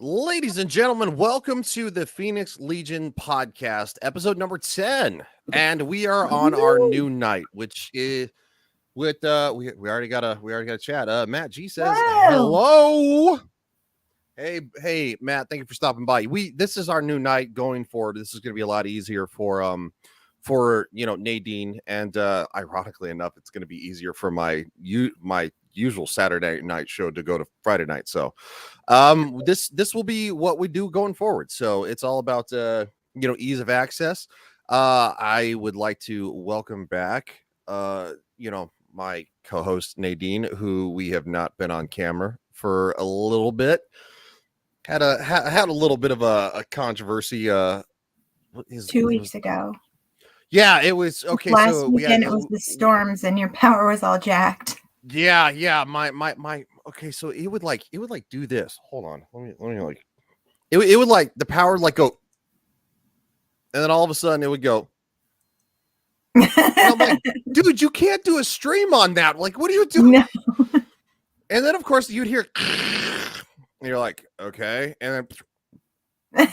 Ladies and gentlemen, welcome to the Phoenix Legion podcast, episode number 10. And we are on our new night, which is with we already got a chat. Matt G says hello. Hey Matt, thank you for stopping by. This is our new night going forward. This is going to be a lot easier for Nadine, and ironically enough, it's going to be easier for my usual Saturday night show to go to Friday night. So this will be what we do going forward. So it's all about ease of access. I would like to welcome back my co-host Nadine, who we have not been on camera for a little bit. Had a little bit of a controversy 2 weeks ago. Yeah, it was okay. Last weekend it was the storms and your power was all jacked. Yeah. My okay, so it would do this. Hold on. Let me like it would like the power would like go, and then all of a sudden it would go. And I'm like, dude, you can't do a stream on that. Like, what are you doing? No. And then of course you'd hear and you're like, okay, and then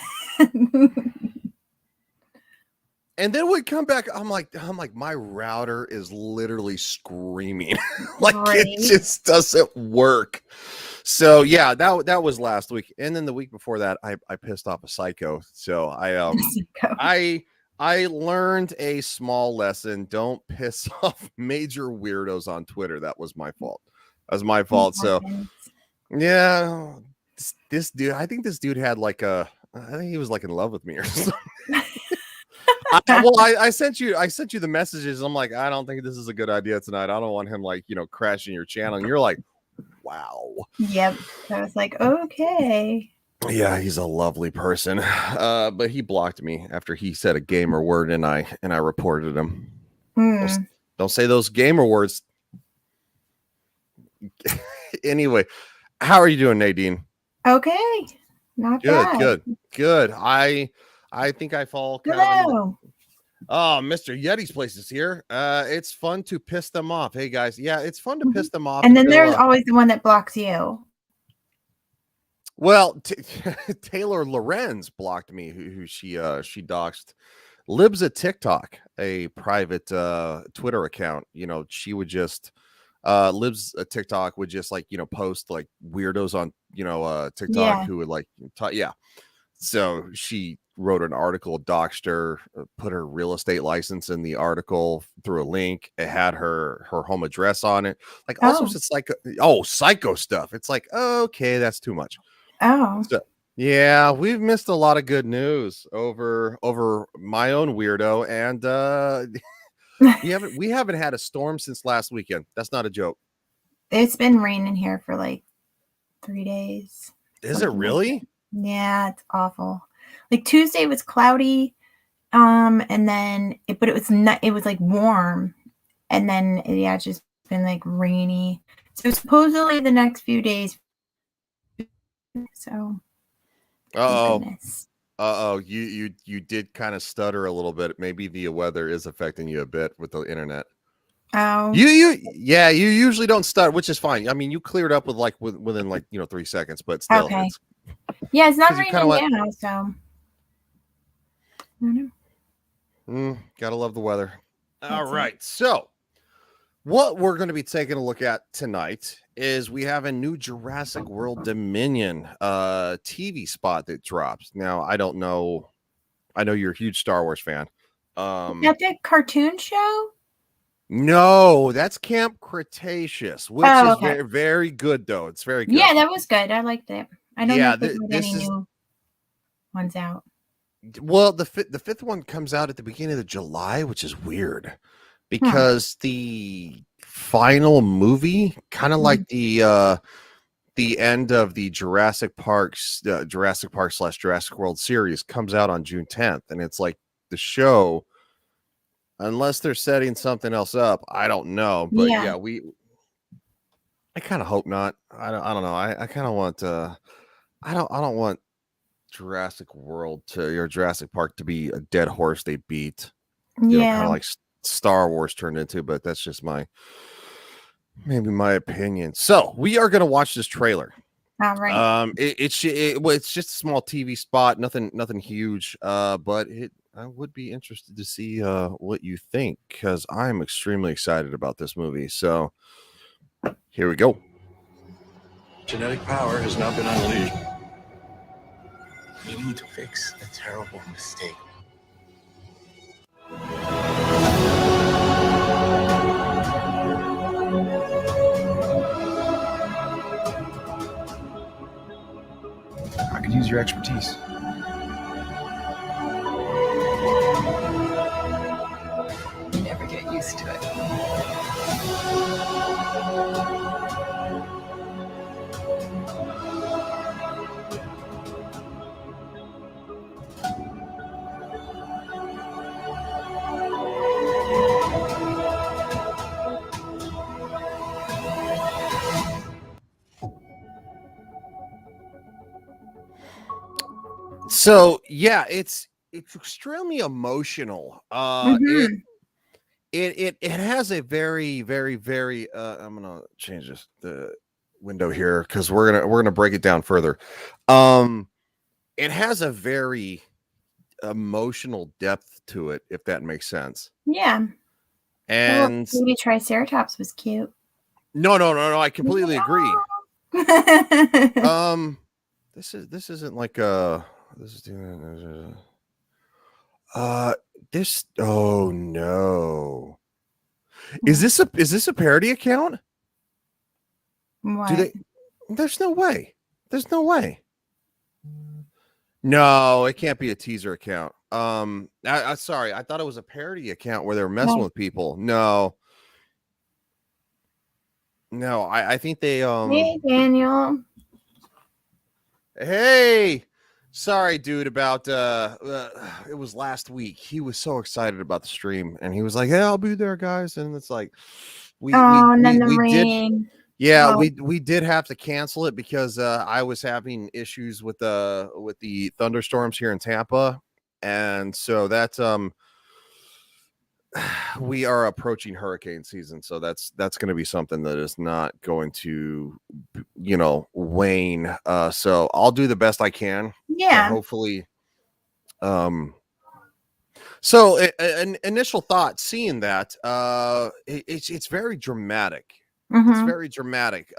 and then we come back. I'm like, my router is literally screaming. Like It just doesn't work. So yeah, that was last week. And then the week before that, I pissed off a psycho. So I learned a small lesson. Don't piss off major weirdos on Twitter. That was my fault. So yeah, this dude, I think this dude had I think he was like in love with me or something. I sent you the messages. I'm like, I don't think this is a good idea tonight. I don't want him crashing your channel. And you're like, wow. Yep. I was like, okay. Yeah, he's a lovely person. But he blocked me after he said a gamer word, and I reported him. Don't say those gamer words. Anyway, how are you doing, Nadine? Okay. Not bad. Good. I think I fall kind of Mr. Yeti's place is here. It's fun to piss them off. Hey guys, yeah, it's fun to piss them off. And then there's always the one that blocks you. Well, Taylor Lorenz blocked me. Who she doxed Libs at TikTok, a private Twitter account. She would just Libs at TikTok would just post like weirdos on TikTok who would So she wrote an article, doxed her, put her real estate license in the article through a link. It had her home address on it. Like all sorts of psycho stuff. It's like, okay, that's too much. So, yeah, we've missed a lot of good news over my own weirdo, and we haven't had a storm since last weekend. That's not a joke. It's been raining here for like 3 days. Is it really? Yeah, it's awful. Like Tuesday was cloudy, and then it was like warm, and then it's just been like rainy. So supposedly the next few days. So. You did kind of stutter a little bit. Maybe the weather is affecting you a bit with the internet. Oh. You usually don't stutter, which is fine. I mean, you cleared up within 3 seconds, but still. Okay. It's not raining now, so. I don't know. Gotta love the weather. All right. So what we're going to be taking a look at tonight is we have a new Jurassic World Dominion TV spot that drops. Now, I don't know. I know you're a huge Star Wars fan. Is that the cartoon show? No, that's Camp Cretaceous, which is very, very good, though. It's very good. Yeah, that was good. I liked it. I don't know if there's any new ones out. Well, the fifth one comes out at the beginning of July, which is weird because the final movie, kind of like the end of the Jurassic Park / Jurassic World series, comes out on June 10th, and it's like the show, unless they're setting something else up, I don't know. But I kind of hope not. I don't know. I kind of want I don't want Jurassic World or Jurassic Park to be a dead horse they beat. Kind of like Star Wars turned into, but that's just maybe my opinion. So we are going to watch this trailer. Oh, right. Well, it's just a small TV spot, nothing huge. But I would be interested to see what you think, because I'm extremely excited about this movie. So here we go. Genetic power has now been unleashed. We need to fix a terrible mistake. I could use your expertise. You never get used to it. So yeah, it's extremely emotional. Mm-hmm. It has a very I'm gonna change the window here because we're gonna break it down further. It has a very emotional depth to it, if that makes sense. Yeah. And Baby Triceratops was cute. no, I completely agree. This isn't like this is this oh no. Is this a parody account? What? Do they There's no way. There's no way. No, it can't be a teaser account. I sorry, I thought it was a parody account where they were messing with people. No, I think they Hey, Daniel. Hey, sorry, dude, about it was last week. He was so excited about the stream, and he was like, "Hey, I'll be there, guys." And it's like, And then the we did, rain. yeah, Oh. we did have to cancel it because I was having issues with the thunderstorms here in Tampa, and so that's we are approaching hurricane season, so that's going to be something that is not going to wane. So I'll do the best I can. Yeah. Hopefully. So an initial thought seeing that it's very dramatic. Mm-hmm. It's very dramatic.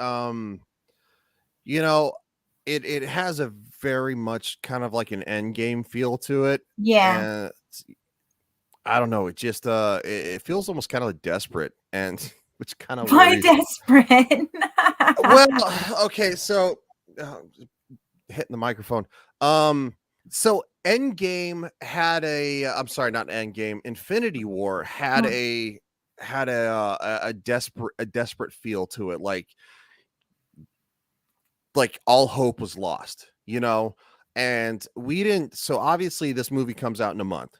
It has a very much kind of like an end game feel to it. Yeah. And I don't know. It just it feels almost kind of desperate, and which kind of Why desperate? Well, okay, so hitting the microphone. So Endgame had I'm sorry, not Endgame. Infinity War had a desperate feel to it, like all hope was lost, and we didn't. So obviously, this movie comes out in a month.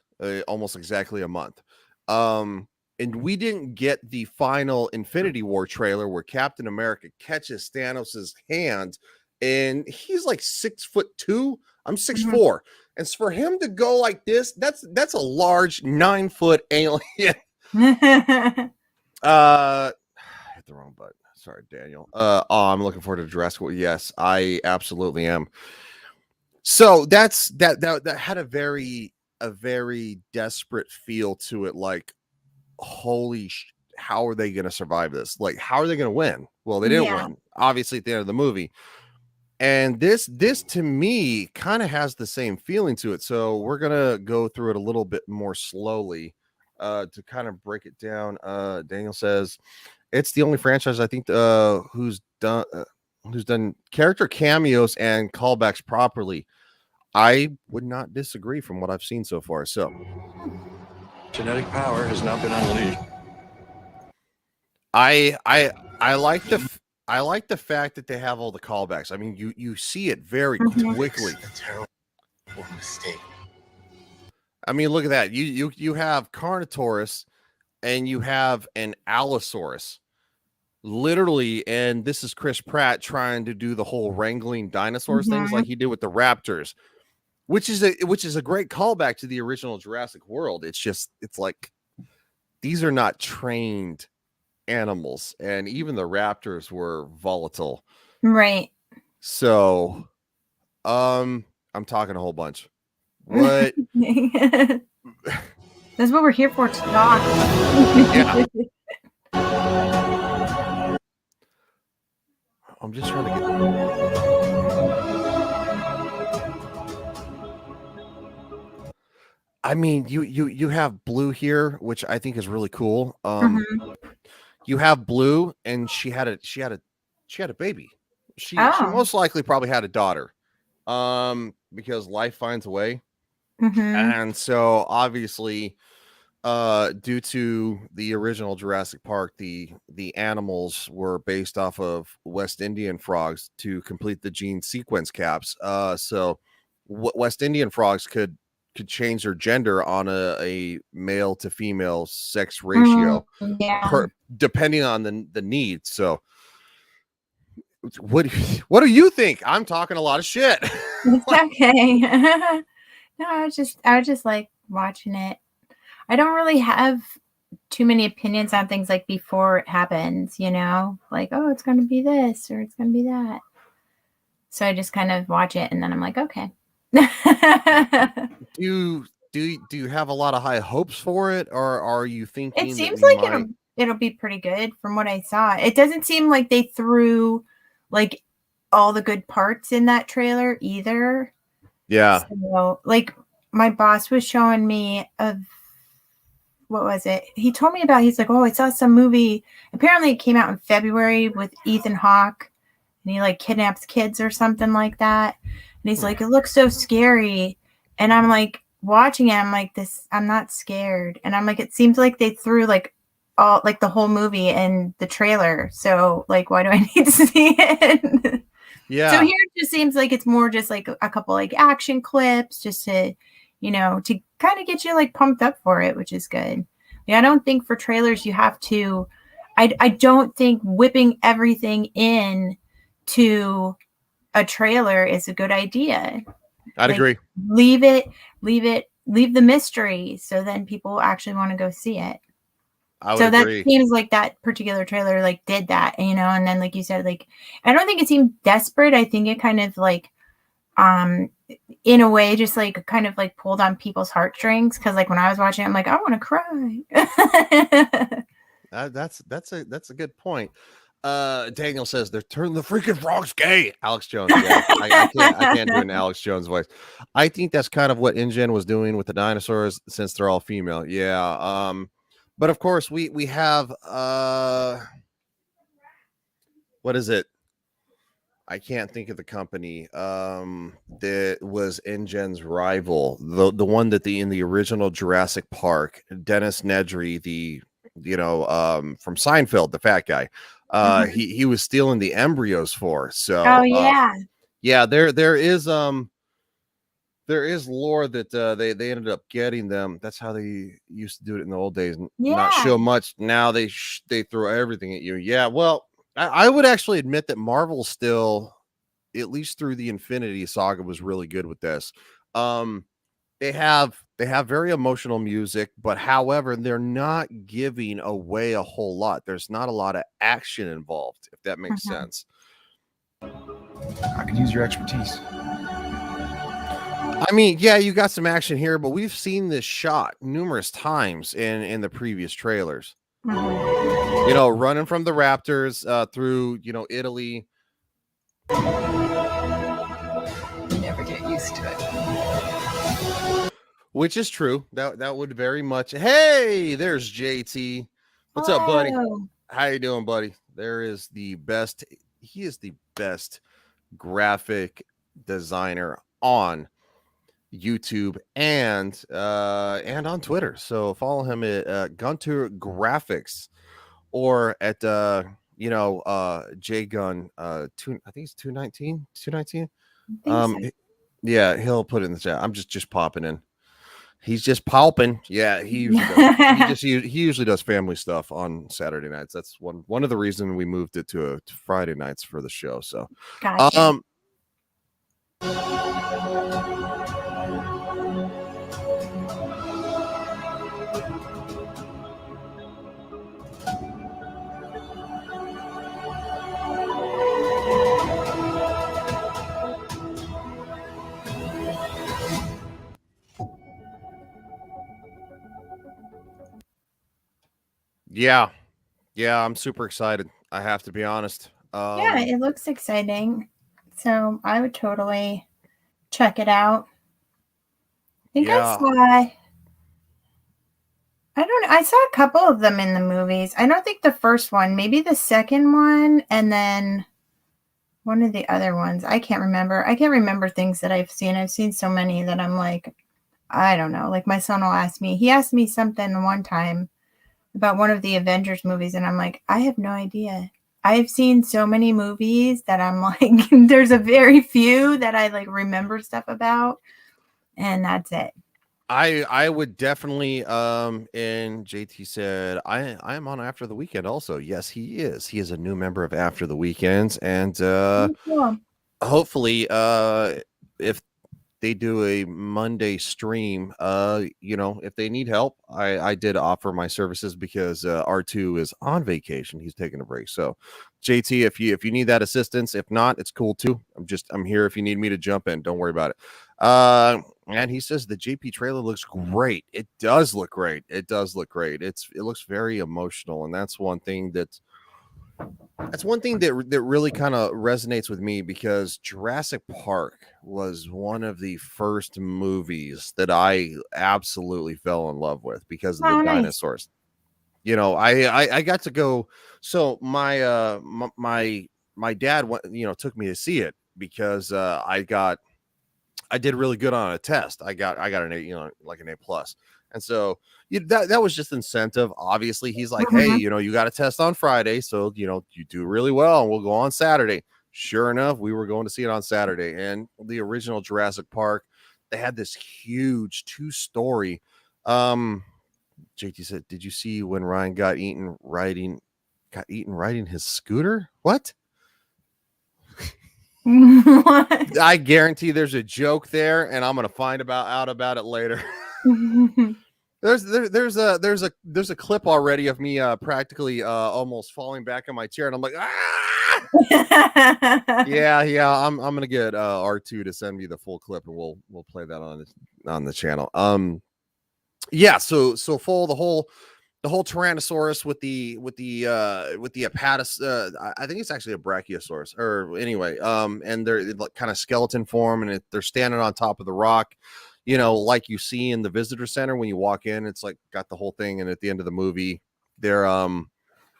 Almost exactly a month. And we didn't get the final Infinity War trailer where Captain America catches Thanos's hand, and he's like 6'2". I'm 6'4". And for him to go like this, that's a large 9-foot alien. Hit the wrong button. Sorry, Daniel. I'm looking forward to Jurassic. Yes, I absolutely am. So that had a very desperate feel to it, like, holy how are they going to survive this? Like, how are they going to win? Well, they didn't win, obviously, at the end of the movie. And this to me kind of has the same feeling to it. So we're going to go through it a little bit more slowly to kind of break it down. Daniel says it's the only franchise I think who's done character cameos and callbacks properly. I would not disagree from what I've seen so far. So Genetic power has now been unleashed. I like the fact that they have all the callbacks. I mean, you see it very quickly. A terrible mistake. I mean, look at that. You have Carnotaurus and you have an Allosaurus. Literally, and this is Chris Pratt trying to do the whole wrangling dinosaurs things like he did with the Raptors, which is a great callback to the original Jurassic World. It's like these are not trained animals, and even the raptors were volatile. Right. So, I'm talking a whole bunch. What? That's what we're here for, to talk. Yeah. I'm just trying to get. I mean, you have Blue here, which I think is really cool. Mhm. You have Blue, and she had a baby. She Oh. most likely probably had a daughter. Because life finds a way. Mhm. And so obviously, due to the original Jurassic Park, the animals were based off of West Indian frogs to complete the gene sequence caps. So West Indian frogs could change their gender on a male to female sex ratio Yeah. depending on the need. So what do you think? I'm talking a lot of shit. It's okay. No, I was just like watching it. I don't really have too many opinions on things like before it happens, like, oh, it's going to be this or it's going to be that. So I just kind of watch it and then I'm like, okay. Do you have a lot of high hopes for it, or are you It thinking that seems we like might? it'll be pretty good from what I saw. It doesn't seem like they threw like all the good parts in that trailer either. Yeah. So, like, my boss was showing me what was it? He told me about. He's like, oh, I saw some movie. Apparently, it came out in February with Ethan Hawke, and he like kidnaps kids or something like that. And he's like, it looks so scary. And I'm like watching it. I'm like, this. I'm not scared. And I'm like, it seems like they threw like all like the whole movie in the trailer. So like, why do I need to see it? Yeah. So here it just seems like it's more just like a couple like action clips just to, to kind of get you like pumped up for it, which is good. Yeah, I don't think for trailers you have to, I don't think whipping everything in to a trailer is a good idea. I'd agree. Leave the mystery so then people actually want to go see it. I would So that agree. seems like that particular trailer like did that, and then like you said, like I don't think it seemed desperate. I think it kind of like in a way just like kind of like pulled on people's heartstrings because like when I was watching it, I'm like, I want to cry. That's a good point. Daniel says they're turning the freaking frogs gay. Alex Jones. Yeah, I can't do an Alex Jones voice. I think that's kind of what InGen was doing with the dinosaurs since they're all female. Yeah. But of course we have what is it? I can't think of the company that was InGen's rival, the one that in the original Jurassic Park, Dennis Nedry, from Seinfeld, the fat guy, he was stealing the embryos for. So Oh yeah. Yeah, there is lore that they ended up getting them. That's how they used to do it in the old days. Not Yeah. show much. Now they throw everything at you. Yeah, well, I would actually admit that Marvel still, at least through the Infinity Saga, was really good with this. They have very emotional music, but however, they're not giving away a whole lot. There's not a lot of action involved, if that makes sense. I could use your expertise. I mean, yeah, you got some action here, but we've seen this shot numerous times in the previous trailers. Running from the Raptors through, Italy. You never get used to it. Which is true. That would very much. Hey, there's JT. What's up, buddy? How you doing, buddy? There is the best. He is the best graphic designer on YouTube and on Twitter. So follow him at Gunter Graphics or at JGun I think it's 219. Yeah, he'll put it in the chat. I'm just popping in. He's just popping. Yeah, he usually does. he usually does family stuff on Saturday nights. That's one of the reasons we moved it to Friday nights for the show. So Gotcha. Yeah, yeah, I'm super excited. I have to be honest. Yeah, it looks exciting. So I would totally check it out. I think I Yeah, saw, I don't know, I saw a couple of them in the movies. I don't think the first one, maybe the second one, and then one of the other ones. I can't remember. I can't remember things that I've seen. I've seen so many that I'm like, I don't know. Like my son will ask me, he asked me something one time about one of the Avengers movies, and I'm like, I have no idea. I've seen so many movies that I'm like, there's a very few that I like remember stuff about, and that's it. I would definitely and JT said I am on After the Weekend also. Yes, he is. He is a new member of After the Weekends, and Oh, cool. hopefully if they do a Monday stream, if they need help, I did offer my services because R2 is on vacation. He's taking a break. So JT, if you need that assistance, if not, it's cool too. I'm here if you need me to jump in. Don't worry about it. And he says the JP trailer looks great. It does look great. It does look great. It looks very emotional, and that's one thing that really kind of resonates with me because Jurassic Park was one of the first movies that I absolutely fell in love with because of the Oh, nice. dinosaurs. I got to go. So my dad took me to see it because I did really good on a test. I got an A, like an A plus. And so that was just incentive. Obviously, he's like, hey, Mhm. you got a test on Friday, so you do really well, and we'll go on Saturday. Sure enough, we were going to see it on Saturday, and the original Jurassic Park, they had this huge 2-story. JT said, "Did you see when Ryan got eaten riding his scooter? What?" What? I guarantee there's a joke there, and I'm gonna find out about it later. There's a clip already of me practically almost falling back in my chair, and I'm like, ah! Yeah. I'm gonna get R2 to send me the full clip, and we'll play that on the channel. Yeah. So full the whole Tyrannosaurus with the Apatosaurus. I think it's actually a Brachiosaurus, or anyway. And they're like kind of skeleton form, and they're standing on top of the rock. Like you see in the visitor center when you walk in, it's like got the whole thing, and at the end of the movie, they're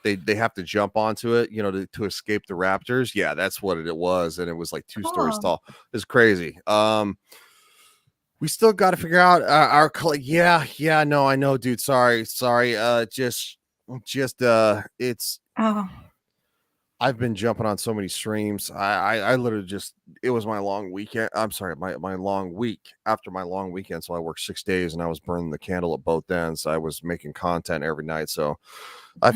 they have to jump onto it, to escape the raptors. Yeah, that's what it was, and it was like 2 stories Cool. tall. It's crazy. We still got to figure out our color. Yeah, no, I know, dude. Sorry. Just it's Oh, I've been jumping on so many streams. I literally it was my long weekend. I'm sorry, my long week after my long weekend. So I worked 6 days and I was burning the candle at both ends. I was making content every night. So I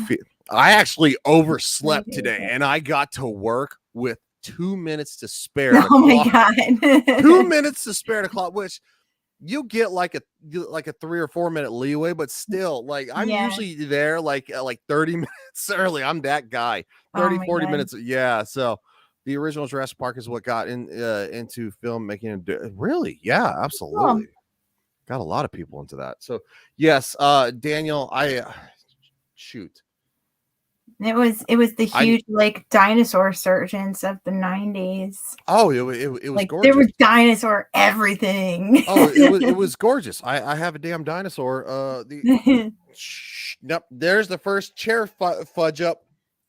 actually overslept today and I got to work with 2 minutes to spare to oh my clock. God. 2 minutes to spare to clock, which you get like a 3 or 4 minute leeway, but still, like I'm Yeah. usually there like 30 minutes early. I'm that guy. Oh 30, my 40 God. minutes. Yeah. So the original Jurassic Park is what got into filmmaking. Really? Yeah, Cool. absolutely. Got a lot of people into that. So yes, Daniel, shoot. It was the I huge like dinosaur surgeons of the 90s. oh it was Like there gorgeous. was dinosaur everything. Oh, it was gorgeous. I have a damn dinosaur. Nope. There's the first chair fudge up.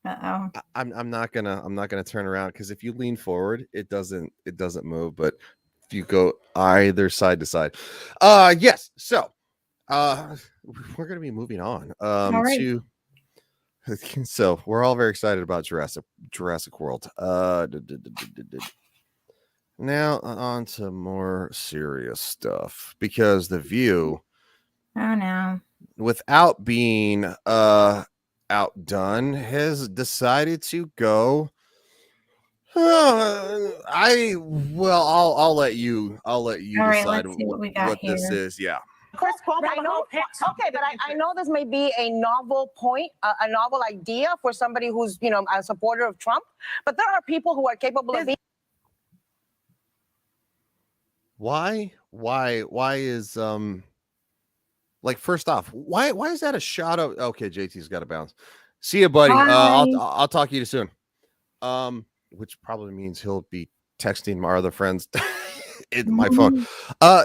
Uh-oh. I'm not gonna turn around because if you lean forward, it doesn't move. But if you go either side to side, yes. So, we're gonna be moving on. All right. To so we're all very excited about Jurassic World. Now on to more serious stuff because The View, Oh no. without being outdone, has decided to go. I'll let you All right, decide let's see what we got what this here. is. Yeah. Chris Cuomo, I know, okay, but I know this may be a novel point, a novel idea for somebody who's, a supporter of Trump, but there are people who are capable of being. Why is Like, first off, why is that a shot of? Okay, JT's got to bounce. See you, buddy. Bye. I'll talk to you soon. Which probably means he'll be texting my other friends in my phone.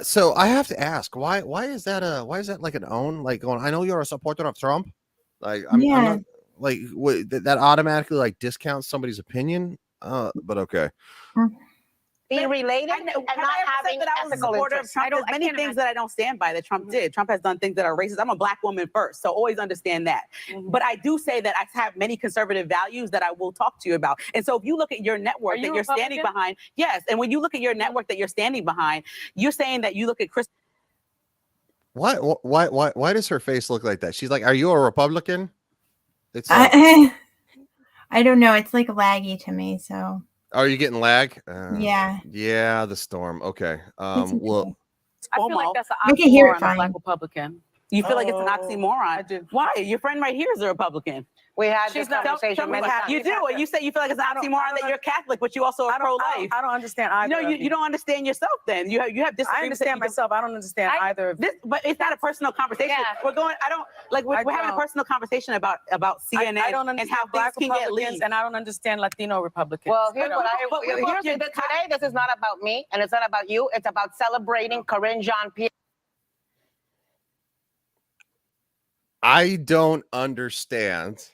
So I have to ask, why is that like an own, like, going, I know you're a supporter of Trump, like I'm not, like, that automatically like discounts somebody's opinion, but okay. Be related and not having that I was a ethical supporter of interests. Trump. There's many things that I don't stand by that Trump did. Trump has done things that are racist. I'm a black woman first, so always understand that. But I do say that I have many conservative values that I will talk to you about. And so if you look at your network that you're standing behind, yes, and when you look at your network that you're standing behind, you're saying that you look at Chris. Why does her face look like that? She's like, are you a Republican? It's I don't know. It's like laggy to me, so. Are you getting lag? Yeah, the storm. Okay. Well, I feel like that's I can hear it fine. Black Republican. You feel like it's an oxymoron? I do. Why? Your friend right here is a Republican. We had this conversation. You do, and you say you feel like it's an oxymoron that you're Catholic, but you also are pro-life. I don't understand either. No, you don't understand yourself. Then you have disagreements. I understand myself. I don't understand either. But it's not a personal conversation. Yeah. We're going. I don't like. We're having a personal conversation about CNN I don't understand and how Black things can get Republicans, leaked. and I don't understand Latino Republicans. Well, here's what today. This is not about me, and it's not about you. It's about celebrating Corinne Jean-Pierre. I don't understand.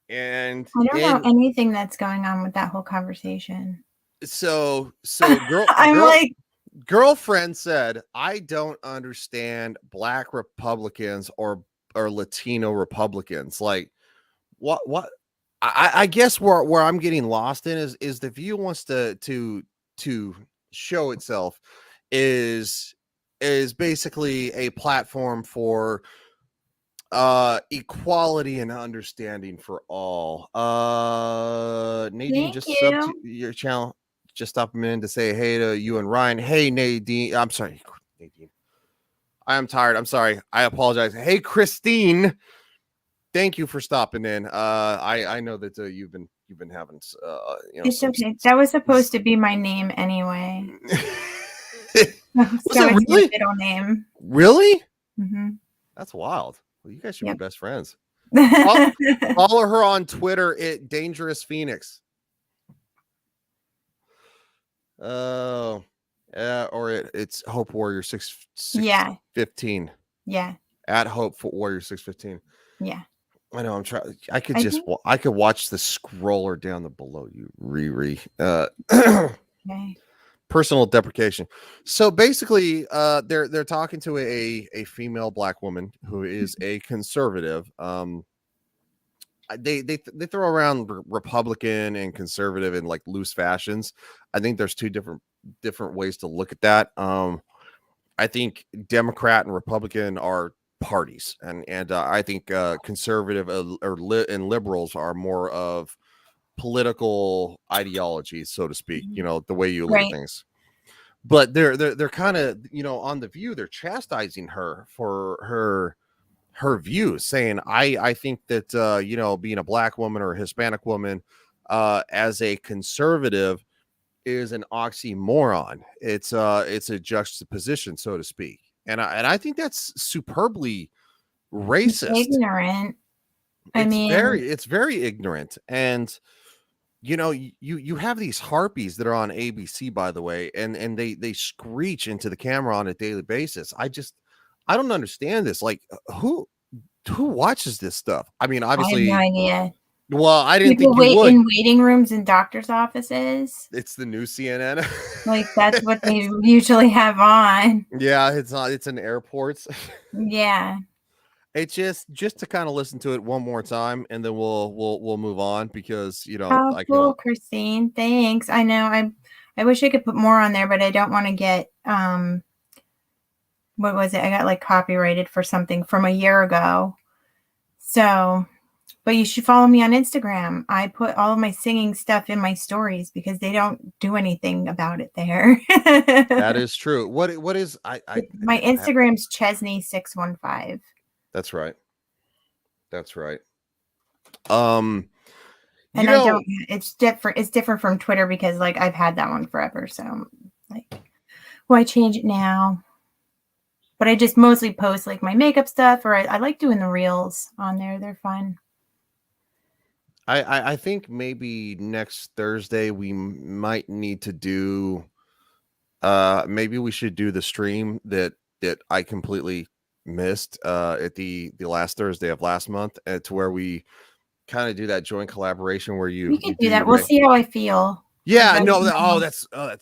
And I don't know anything that's going on with that whole conversation. So girlfriend said, I don't understand Black Republicans or Latino Republicans. Like, what I guess where I'm getting lost in is the View wants to show itself is basically a platform for equality and understanding for all. Nadine, just sub to your channel, just stop a minute to say hey to you and Ryan. Hey Nadine, I'm sorry, Nadine, I am tired, I'm sorry, I apologize. Hey Christine, thank you for stopping in. I know that you've been having it's okay, that was supposed to be my name anyway. Was it really? My middle name. Really? That's wild. Well, you guys should be best friends. Follow her on Twitter at Dangerous Phoenix. Oh, or it's Hope Warrior 615. Yeah. At Hope Warrior 615. Yeah. I know. I'm trying. I could watch the scroller down the below you. Riri. Okay. Personal deprecation. So basically, they're talking to a female Black woman who is a conservative. They throw around Republican and conservative in like loose fashions. I think there's two different ways to look at that. I think Democrat and Republican are parties, and I think conservative and liberals are more of political ideology, so to speak, the way you look at things. But they're kind of, on the View, they're chastising her for her views, saying I think that being a Black woman or a Hispanic woman as a conservative is an oxymoron. It's a juxtaposition, so to speak, and I think that's superbly racist, ignorant. It's very ignorant. And you have these harpies that are on ABC, by the way, and they screech into the camera on a daily basis. I don't understand this. Like, who watches this stuff? I mean, obviously, I have no idea. Well, I didn't People think you would. In waiting rooms in doctors' offices. It's the new CNN. Like, that's what they usually have on. Yeah, it's in airports. Yeah. It's just to kind of listen to it one more time, and then we'll move on, because Oh, cool, Christine. Thanks. I know. I wish I could put more on there, but I don't want to get what was it? I got like copyrighted for something from a year ago. So, but you should follow me on Instagram. I put all of my singing stuff in my stories because they don't do anything about it there. That is true. What is my Instagram's Chesney615. That's right. And I don't. It's different. It's different from Twitter because like I've had that one forever. So like, why change it now? But I just mostly post like my makeup stuff, or I like doing the reels on there. They're fun. I think maybe next Thursday we might need to do. Maybe we should do the stream that I completely missed at the last Thursday of last month, to where we kind of do that joint collaboration where We can you do that. your We'll ma- see how I feel. Yeah, Like, no, I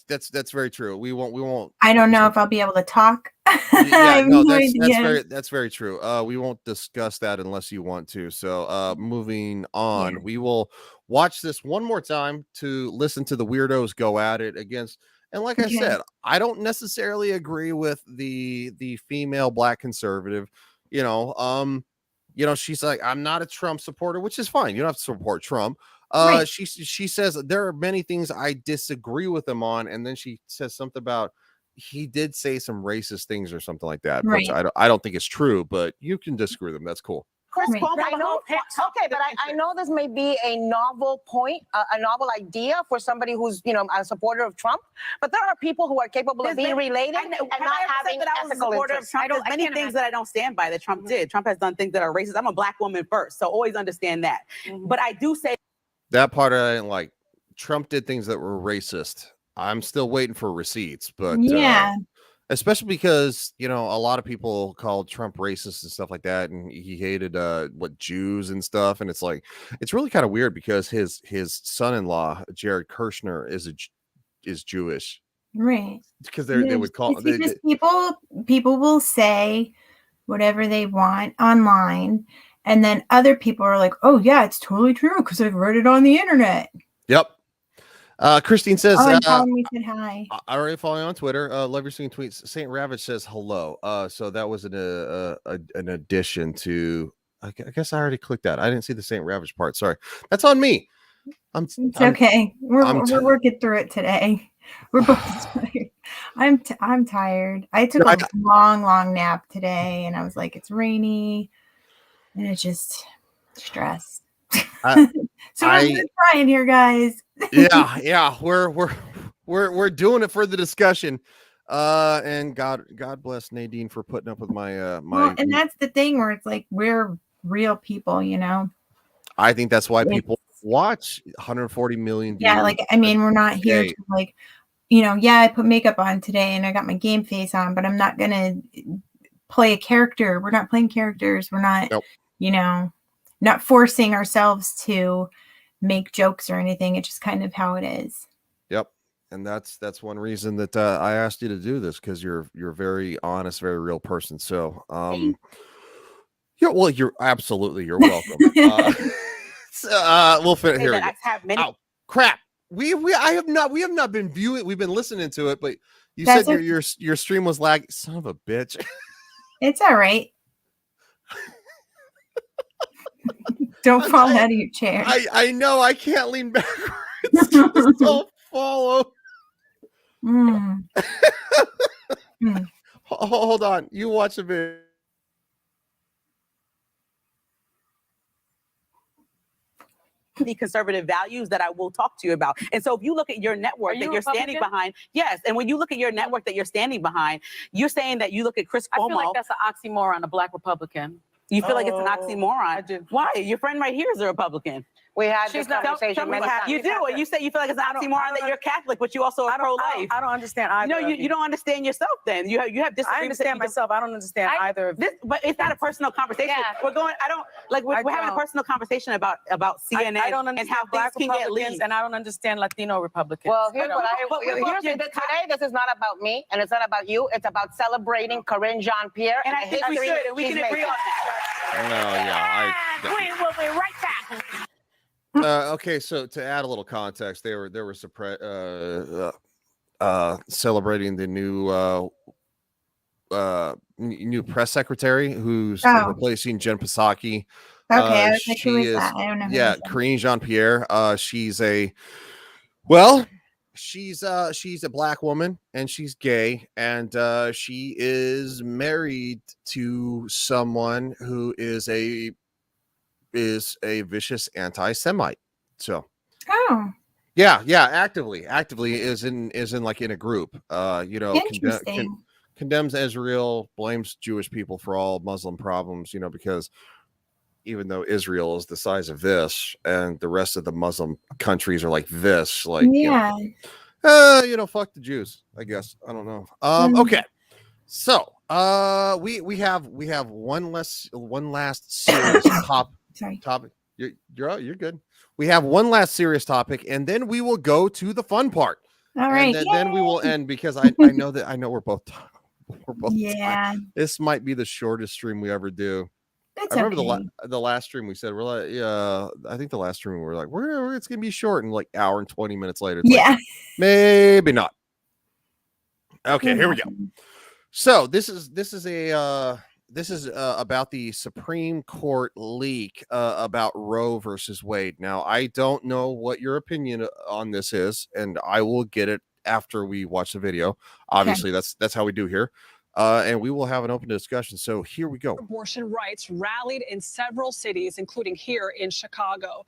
that's very true. We won't. I don't know if I'll be able to talk. I Yeah, have no, no that's idea. very true. We won't discuss that unless you want to. So, moving on, Yeah. we will watch this one more time to listen to the weirdos go at it against. And like I Okay. said, I don't necessarily agree with the female black conservative. She's like, I'm not a Trump supporter, which is fine. You don't have to support Trump. Right. She says there are many things I disagree with him on, and then she says something about he did say some racist things or something like that, which Right. I don't think is true, but you can disagree with them. That's cool. Chris Right. Cuomo, I know. Okay, but I know this may be a novel point, a novel idea for somebody who's, a supporter of Trump. But there are people who are capable of being related and not having that I was a ethical supporter of interests. Trump. There's many things that I don't stand by that Trump did. Trump has done things that are racist. I'm a black woman first, so always understand that. But I do say That part I didn't like. Trump did things that were racist. I'm still waiting for receipts, but Yeah. especially because a lot of people called Trump racist and stuff like that, and he hated Jews and stuff, and it's like it's really kind of weird because his son-in-law Jared Kushner is Jewish, Right. because they would call It's because people will say whatever they want online, and then other people are like, "Oh yeah, it's totally true because I've read it on the internet." Yep. Christine says, Oh, and Colin, we said hi. I already follow you on Twitter. Love your singing tweets. Saint Ravage says hello. So that was an addition to. I guess I already clicked that. I didn't see the Saint Ravage part. Sorry, that's on me. It's okay. We're working through it today. We're both tired. I'm tired. I took a long nap today, and I was like, it's rainy, and it's just stress. So we're trying here, guys. yeah. We're doing it for the discussion. And God bless Nadine for putting up with my Well, and that's the thing where it's like we're real people, I think that's why people watch 140 million views. Yeah, like I mean, we're not here to like, I put makeup on today and I got my game face on, but I'm not gonna play a character. We're not playing characters. We're not, not forcing ourselves to make jokes or anything. It's just kind of how it is. Yep. And that's one reason that I asked you to do this, because you're very honest, very real person. So yeah, well, you're welcome. We'll fit here. Oh crap. We have not been viewing. We've been listening to it, but you said your stream was lag. Son of a bitch. It's all right. Don't fall out of your chair. I know I can't lean backwards. Just don't follow. Hold on. You watch a video. The conservative values that I will talk to you about. And so if you look at your network that you're standing behind, yes. And when you look at your network that you're standing behind, you're saying that you look at Chris Cuomo. I feel like that's an oxymoron, a black Republican. You feel like it's an oxymoron? I do. Why? Your friend right here is a Republican. We had this conversation many times. You do, and you say you feel like it's an oxymoron that you're Catholic, but you also are pro-life. I don't understand either. No, you don't understand yourself. Then you have disagreements. I understand myself. I don't understand either of this, but it's not a personal conversation. Yeah. We're having a personal conversation about CNN I don't understand and how black things can get Republicans, leaked. and I don't understand Latino Republicans. Well, here's today this is not about me, and it's not about you. It's about celebrating Corinne Jean-Pierre And I think we should, and we can agree on that. No, yeah, We'll be right back. Okay, so to add a little context, they were celebrating the new press secretary who's replacing Jen Psaki. Okay, I was like, who is that? I don't know. Yeah, Corinne Jean-Pierre. She's a black woman, and she's gay, and she is married to someone who is a vicious anti-Semite. So actively is in like in a group, Interesting. condemns Israel, blames Jewish people for all Muslim problems, because even though Israel is the size of this and the rest of the Muslim countries are like this, like, Yeah. fuck the Jews, I guess. I don't know. Mhm. Okay. So, we have one last serious Sorry. topic. You're good. We have one last serious topic, and then we will go to the fun part. All right. And then we will end because I know we're both Yeah. tired. This might be the shortest stream we ever do. That's I remember okay. the last stream we said we're like, I think the last stream we were like, it's gonna be short, and like hour and 20 minutes later, it's like, maybe not. Okay, here we go. So this is about the Supreme Court leak about Roe versus Wade. Now, I don't know what your opinion on this is, and I will get it after we watch the video. Obviously, that's how we do here. And we will have an open discussion. So here we go. Abortion rights rallied in several cities, including here in Chicago.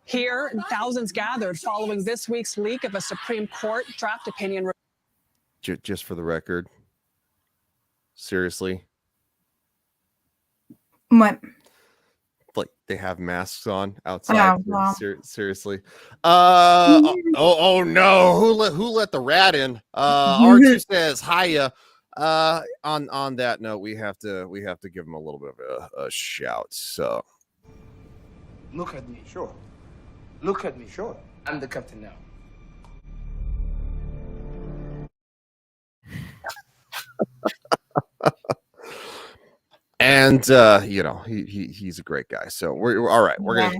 Here, thousands gathered following this week's leak of a Supreme Court draft opinion. Just for the record, seriously, What? like they have masks on outside. Oh, wow. Seriously. Oh no, who let the rat in? R2 says hiya. On that note, we have to give him a little bit of a shout. So look at me, sure. Look at me, sure. I'm the captain now. And he's a great guy. So we're all right. We're gonna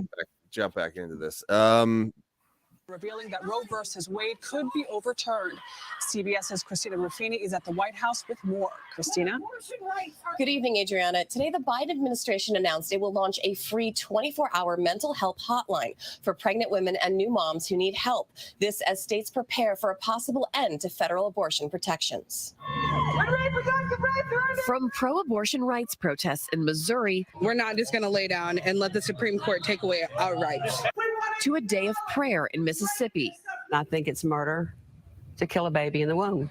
jump back into this. Revealing that Roe versus Wade could be overturned. CBS's Christina Ruffini is at the White House with more. Christina? Good evening, Adriana. Today, the Biden administration announced it will launch a free 24-hour mental health hotline for pregnant women and new moms who need help. This as states prepare for a possible end to federal abortion protections. From pro-abortion rights protests in Missouri, we're not just going to lay down and let the Supreme Court take away our rights, to a day of prayer in Mississippi. I think it's murder to kill a baby in the womb.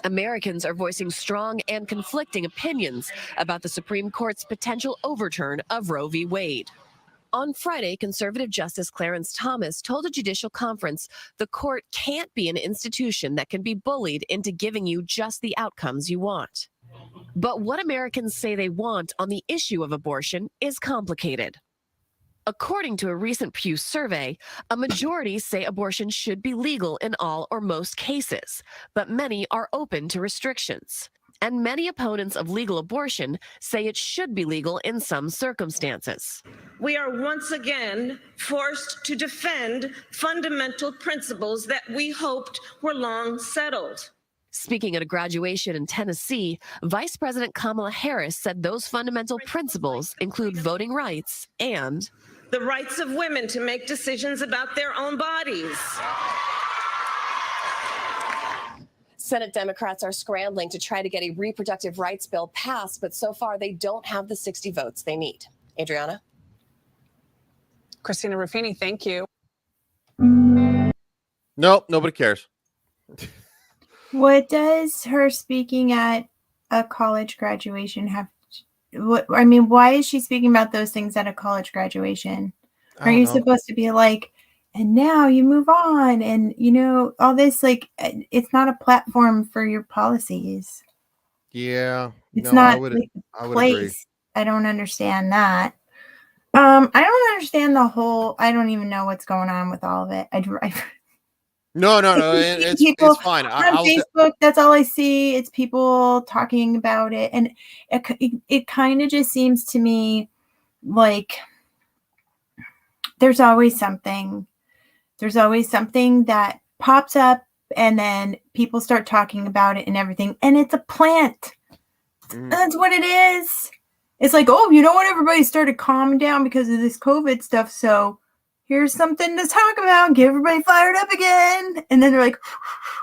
Americans are voicing strong and conflicting opinions about the Supreme Court's potential overturn of Roe v. Wade. On Friday, conservative Justice Clarence Thomas told a judicial conference the court can't be an institution that can be bullied into giving you just the outcomes you want. But what Americans say they want on the issue of abortion is complicated. According to a recent Pew survey, a majority say abortion should be legal in all or most cases, but many are open to restrictions. And many opponents of legal abortion say it should be legal in some circumstances. We are once again forced to defend fundamental principles that we hoped were long settled. Speaking at a graduation in Tennessee, Vice President Kamala Harris said those fundamental principles include voting rights and the rights of women to make decisions about their own bodies. Senate Democrats are scrambling to try to get a reproductive rights bill passed, but so far they don't have the 60 votes they need. Adriana? Christina Ruffini, thank you. Nope, nobody cares. What does her speaking at a college graduation have? Why is she speaking about those things at a college graduation? Are you supposed to be like, and now you move on, and all this? Like, it's not a platform for your policies. Yeah, it's not I would place. Agree. I don't understand that. I don't understand the whole. I don't even know what's going on with all of it. No. It's fine. On Facebook, that's all I see. It's people talking about it. And it kind of just seems to me like there's always something. There's always something that pops up and then people start talking about it and everything. And it's a plant. That's what it is. It's like, oh, you know what? Everybody started calming down because of this COVID stuff. So here's something to talk about. Get everybody fired up again. And then they're like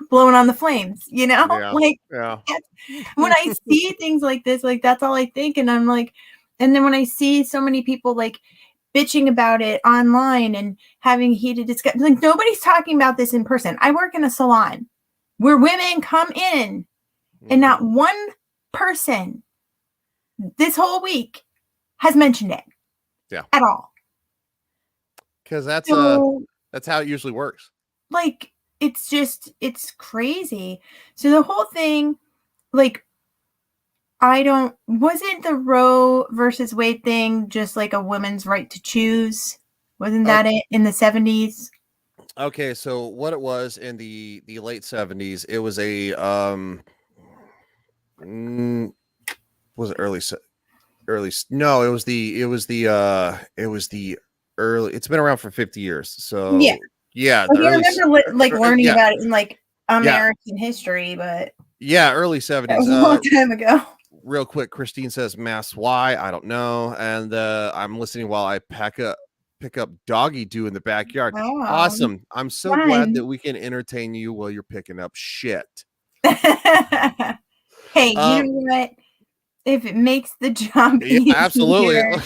blowing on the flames, When I see things like this, like that's all I think. And I'm like, and then when I see so many people like bitching about it online and having heated discussion, like nobody's talking about this in person. I work in a salon where women come in and not one person this whole week has mentioned it. Yeah. At all. Because that's So, how it usually works. like, it's crazy. So the whole thing, like, wasn't the Roe versus Wade thing just like a woman's right to choose? Wasn't that it in the 70s? Okay, so what it was in the late 70s, it was a was it early no, it was the early, it's been around for 50 years. So yeah, Like, the I early remember like learning yeah. about it in like American history, but Yeah, early that 70s. was a long time ago. Real quick, Christine says mass why? I don't know. And I'm listening while I pick up doggy doo in the backyard. Oh, Awesome. I'm so glad that we can entertain you while you're picking up shit. Hey, you know what? If it makes the job Yeah, absolutely. easier,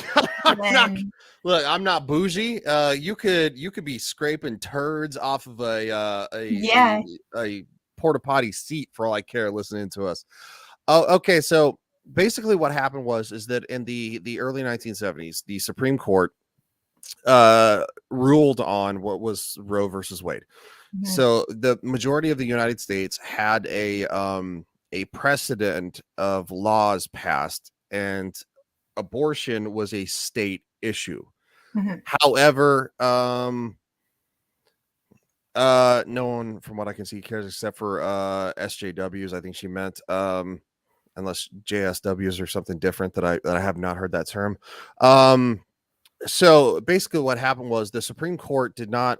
I'm not bougie. You could be scraping turds off of a porta potty seat for all I care, listening to us. Oh, okay. So basically, what happened is that in the early 1970s, the Supreme Court ruled on what was Roe versus Wade. Mhm. So the majority of the United States had a precedent of laws passed, and abortion was a state issue. Mhm. However, no one from what I can see cares except for SJWs. I think she meant unless JSWs or something different that I have not heard that term. So basically what happened was the Supreme Court did not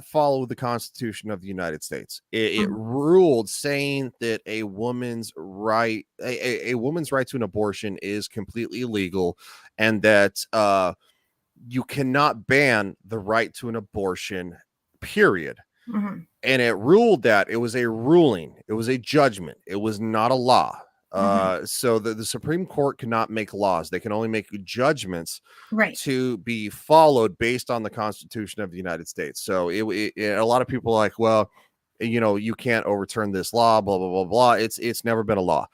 follow the Constitution of the United States. It ruled saying that a woman's right to an abortion is completely illegal, and that you cannot ban the right to an abortion, period. Mhm. And it ruled that it was a ruling, it was a judgment, it was not a law. So the Supreme Court cannot make laws, they can only make judgments Right. to be followed based on the Constitution of the United States. So a lot of people are like, well, you can't overturn this law, blah blah blah blah. It's never been a law.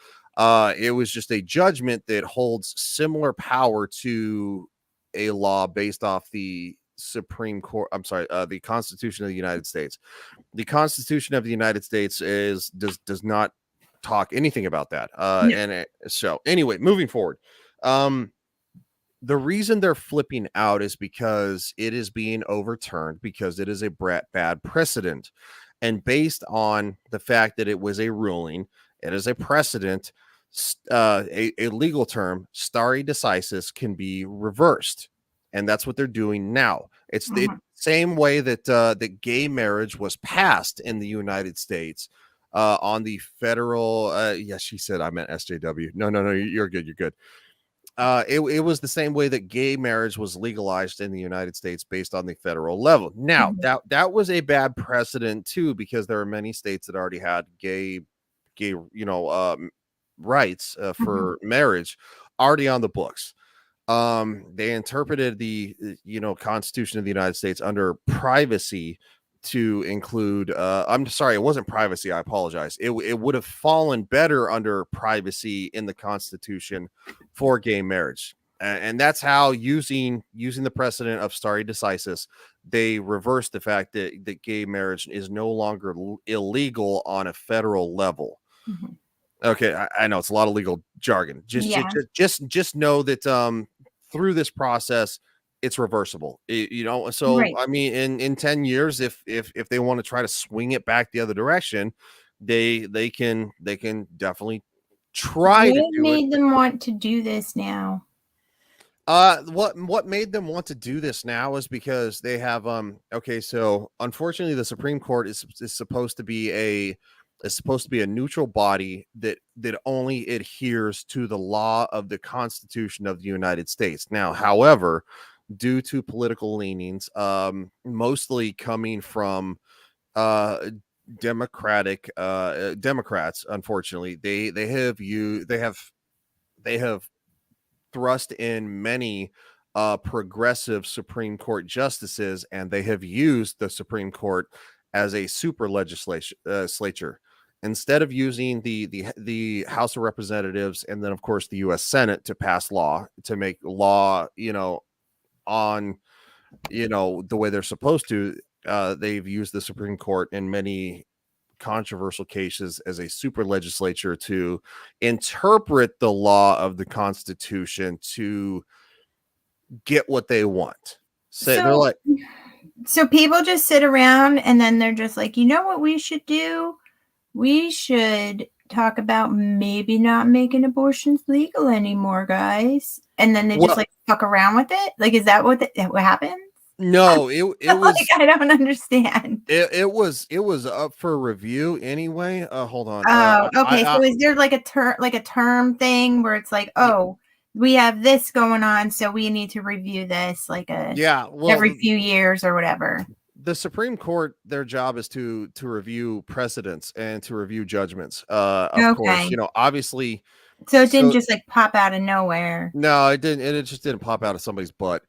It was just a judgment that holds similar power to a law based off the Supreme Court. I'm sorry, the Constitution of the United States. The Constitution of the United States does not talk anything about that. So anyway, moving forward, the reason they're flipping out is because it is being overturned, because it is a bad precedent, and based on the fact that it was a ruling, it is a precedent. A legal term, stare decisis, can be reversed, and that's what they're doing now. It's the same way that that gay marriage was passed in the United States on the federal. Yes, she said I meant SJW. No, you're good. You're good. It was the same way that gay marriage was legalized in the United States based on the federal level. Now, that was a bad precedent too, because there are many states that already had gay rights for marriage already on the books. They interpreted the Constitution of the United States under privacy to include I'm sorry, it wasn't privacy, I apologize. It would have fallen better under privacy in the Constitution for gay marriage. And that's how, using the precedent of stare decisis, they reversed the fact that gay marriage is no longer illegal on a federal level. Okay, I know it's a lot of legal jargon. Just know that through this process, it's reversible. So right. I mean, in 10 years, if they want to try to swing it back the other direction, they can definitely try to do it. What made them want to do this now? What made them want to do this now is because they have okay, so unfortunately the Supreme Court is supposed to be a neutral body that only adheres to the law of the Constitution of the United States. Now, however, due to political leanings, mostly coming from Democrats, unfortunately, they have thrust in many progressive Supreme Court justices, and they have used the Supreme Court as a super legislature. instead of using the House of Representatives and then of course the U.S. Senate to pass law, to make law, on, the way they're supposed to, they've used the Supreme Court in many controversial cases as a super legislature to interpret the law of the Constitution to get what they want. They're like, so people just sit around and then they're just like, you know what we should do? We should talk about maybe not making abortions legal anymore, guys. And then they just like fuck around with it. Like, is that what happened? No, it was like, I don't understand. It was up for review anyway. Hold on. Oh, okay. So is there like a term thing where it's like, oh, we have this going on, so we need to review this every few years or whatever. The Supreme Court, their job is to review precedents and to review judgments. Of course, obviously. So it didn't just like pop out of nowhere. No, it didn't. It just didn't pop out of somebody's butt.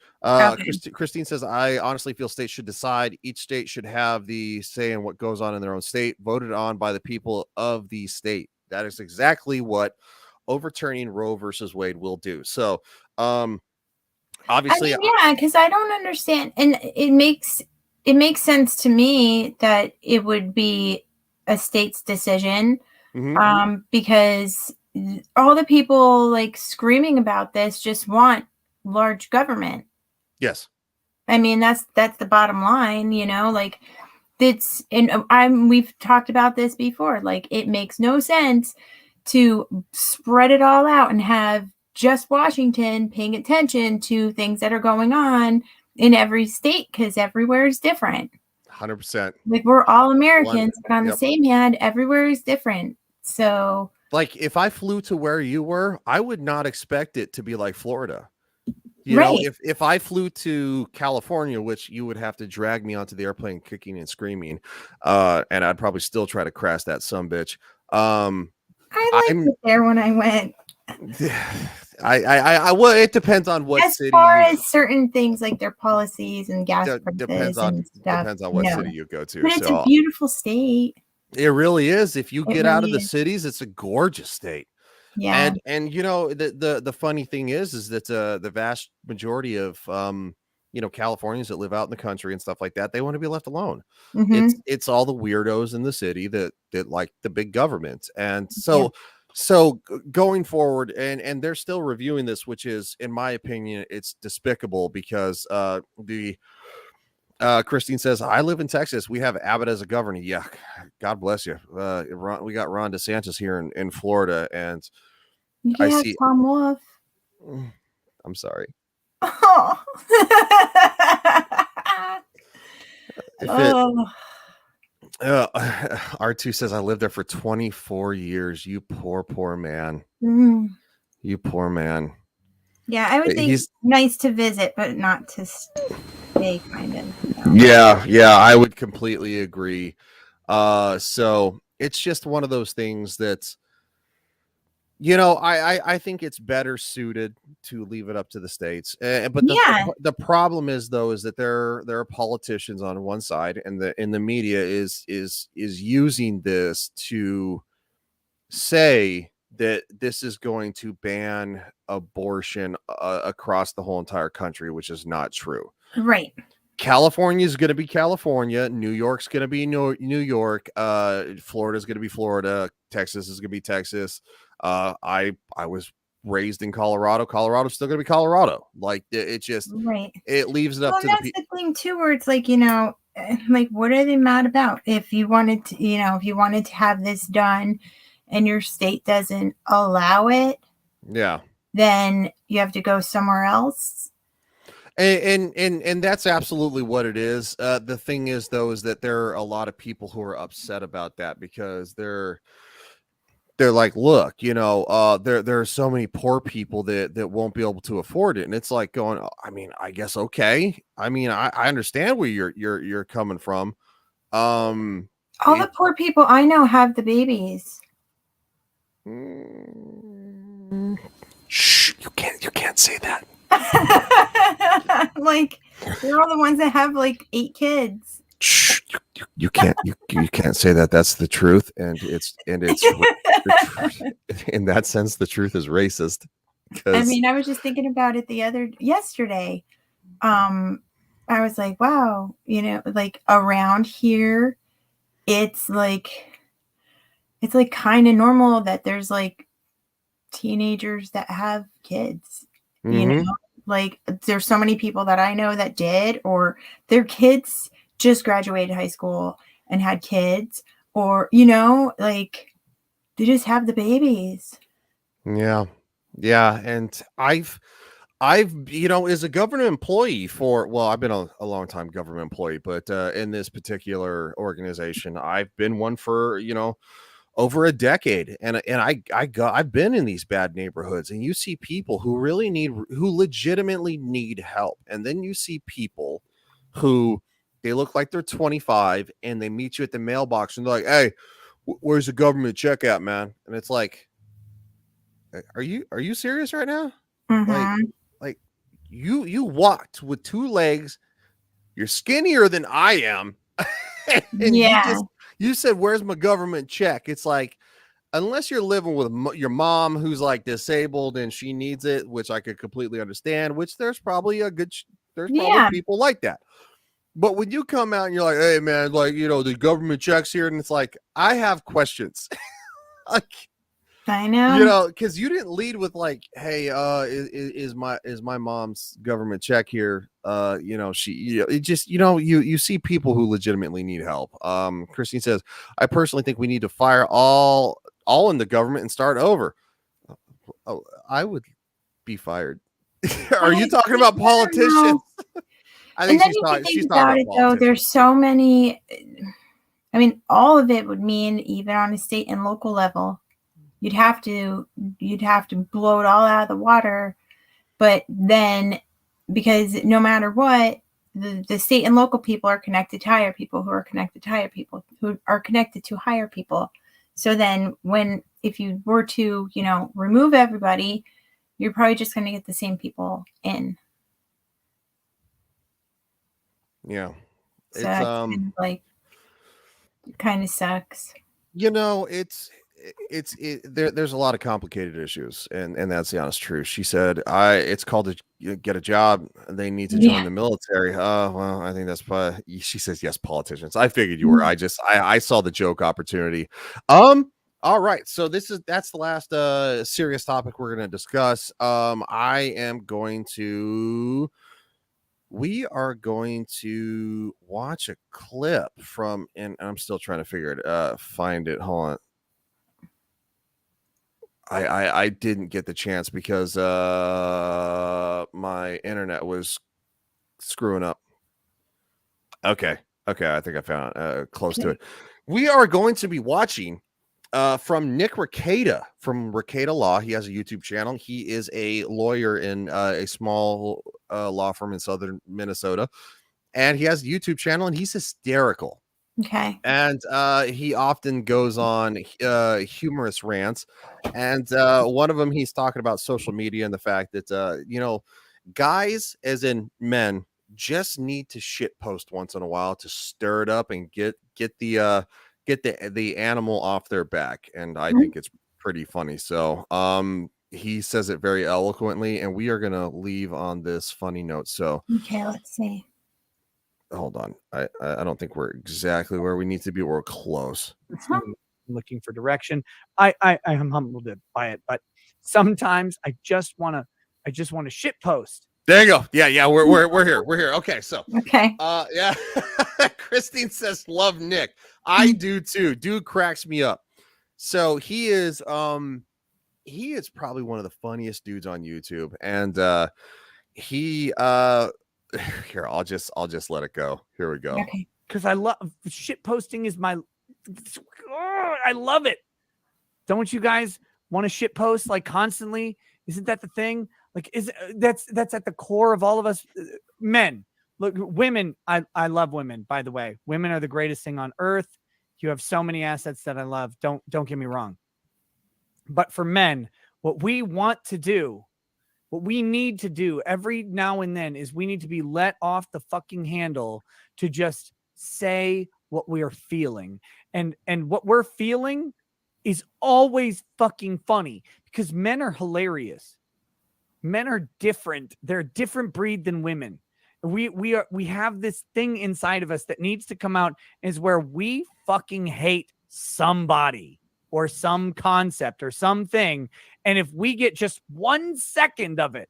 Christine says, I honestly feel states should decide. Each state should have the say in what goes on in their own state, voted on by the people of the state. That is exactly what overturning Roe versus Wade will do. So, obviously, because I don't understand, and it makes sense to me that it would be a state's decision, because all the people like screaming about this just want large government. Yes. I mean, that's the bottom line, like it's, and we've talked about this before. Like, it makes no sense to spread it all out and have just Washington paying attention to things that are going on in every state, because everywhere is different. 100%. Like, we're all Americans, but on the same hand, everywhere is different. So, like, if I flew to where you were, I would not expect it to be like Florida. You know, if I flew to California, which you would have to drag me onto the airplane kicking and screaming, and I'd probably still try to crash that sumbitch. I liked it there when I went. I well, it depends on what as city. As far as certain things like their policies and gas prices depends on and stuff. Depends on what city you go to. But it's a beautiful state. It really is. If you get out of the cities, it's a gorgeous state. Yeah. And the funny thing is that the vast majority of Californians that live out in the country and stuff like that, they want to be left alone. It's all the weirdos in the city that like the big government. And so going forward, and they're still reviewing this, which is, in my opinion, it's despicable, because Christine says, I live in Texas. We have Abbott as a governor. Yeah, God bless you. We got Ron DeSantis here in Florida, and I see Tom Wolf. I'm sorry. Oh. R2 says, I lived there for 24 years. You poor man. You poor man. Yeah, I would think he's nice to visit, but not to stay, kind of. Yeah, I would completely agree. So it's just one of those things that, I think it's better suited to leave it up to the states. But the problem is, though, is that there are politicians on one side, and the media is using this to say that this is going to ban abortion across the whole entire country, which is not true. Right. California is going to be California. New York's going to be New York. Florida is going to be Florida. Texas is going to be Texas. I was raised in Colorado. Colorado's still going to be Colorado. Like, it just, it leaves it up to the people. That's the thing too, where it's like, like, what are they mad about? If you wanted to, have this done and your state doesn't allow it, then you have to go somewhere else. And that's absolutely what it is. The thing is, though, is that there are a lot of people who are upset about that, because they're like, look, there are so many poor people that won't be able to afford it. And it's like going, I mean, I guess, okay. I mean, I understand where you're coming from. All the poor people I know have the babies. Shh, you can't say that. Like, they're all the ones that have like 8 kids. Shh, you you can't say that. That's the truth, and it's in that sense, the truth is racist. I mean, I was just thinking about it yesterday. I was like, wow, like around here, it's like kind of normal that there's like teenagers that have kids, like there's so many people that I know that did, or their kids just graduated high school and had kids, or, like they just have the babies. Yeah. And I've, as a government employee I've been a long time government employee, but in this particular organization, I've been one for, over a decade. And I've been in these bad neighborhoods, and you see people who legitimately need help. And then you see people who they look like they're 25 and they meet you at the mailbox and they're like, hey, where's the government check at, man? And it's like, are you serious right now? Like you walked with two legs, you're skinnier than I am. And you said, where's my government check? It's like, unless you're living with your mom who's like disabled and she needs it, which I could completely understand, which there's probably probably people like that. But when you come out and you're like, hey man, like, the government checks here, and it's like, I have questions. Like, I know, because you didn't lead with like, hey, is my mom's government check here? It just, you see people who legitimately need help. Christine says, I personally think we need to fire all in the government and start over. Oh, I would be fired. Are you talking about politicians? I think she's talking about though, there's so many. I mean, all of it would mean, even on a state and local level, you'd have to blow it all out of the water. But then, because no matter what, the state and local people are connected to higher people who are connected to higher people who are connected to higher people. So then if you were to, remove everybody, you're probably just going to get the same people in. Yeah. So it's kind of sucks. There's a lot of complicated issues, and that's the honest truth. She said, it's called to get a job. They need to join the military. Well, I think that's probably, she says, yes, politicians. I figured you were. I saw the joke opportunity. All right. So that's the last serious topic we're going to discuss. We are going to watch a clip from, and I'm still trying to find it. Hold on. I didn't get the chance because my internet was screwing up. Okay. I think I found close to it. We are going to be watching from Nick Rekieta from Rekieta Law. He has a YouTube channel. He is a lawyer in a small law firm in southern Minnesota, and he has a YouTube channel, and he's hysterical. Okay. And he often goes on humorous rants, and one of them, he's talking about social media and the fact that guys, as in men, just need to shit post once in a while to stir it up and get the animal off their back. And I think it's pretty funny. So he says it very eloquently, and we are gonna leave on this funny note. So okay, let's see. Hold on. I don't think we're exactly where we need to be. We're close. Looking for direction. I am humbled by it, but sometimes I just want to shit post. There you go. Yeah. We're here. We're here. Okay. So okay. Yeah. Christine says, love Nick. I do too. Dude cracks me up. So he is probably one of the funniest dudes on YouTube. And he here, I'll just let it go. Here we go. Okay. Because I love shit posting is I love it. Don't you guys want to shit post like constantly? Isn't that the thing? Like, that's at the core of all of us men. Look, women, I love women, by the way. Women are the greatest thing on earth. You have so many assets that I love. Don't get me wrong. But for men, what we want to do, what we need to do every now and then is we need to be let off the fucking handle to just say what we are feeling. And what we're feeling is always fucking funny because men are hilarious. Men are different. They're a different breed than women. We have this thing inside of us that needs to come out, is where we fucking hate somebody or some concept or something. And if we get just 1 second of it,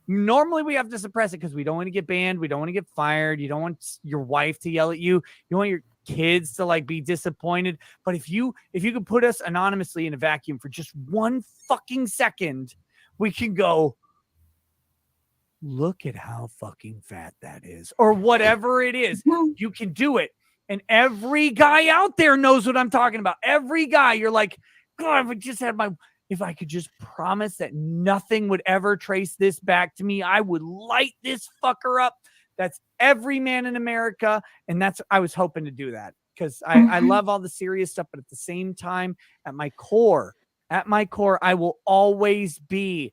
normally we have to suppress it because we don't want to get banned. We don't want to get fired. You don't want your wife to yell at you. You want your kids to like be disappointed. But if you could put us anonymously in a vacuum for just 1 fucking second, we can go, look at how fucking fat that is, or whatever it is. You can do it. And every guy out there knows what I'm talking about. Every guy, you're like, God, if I could just promise that nothing would ever trace this back to me, I would light this fucker up. That's every man in America. And I was hoping to do that because I love all the serious stuff, but at the same time, at my core, I will always be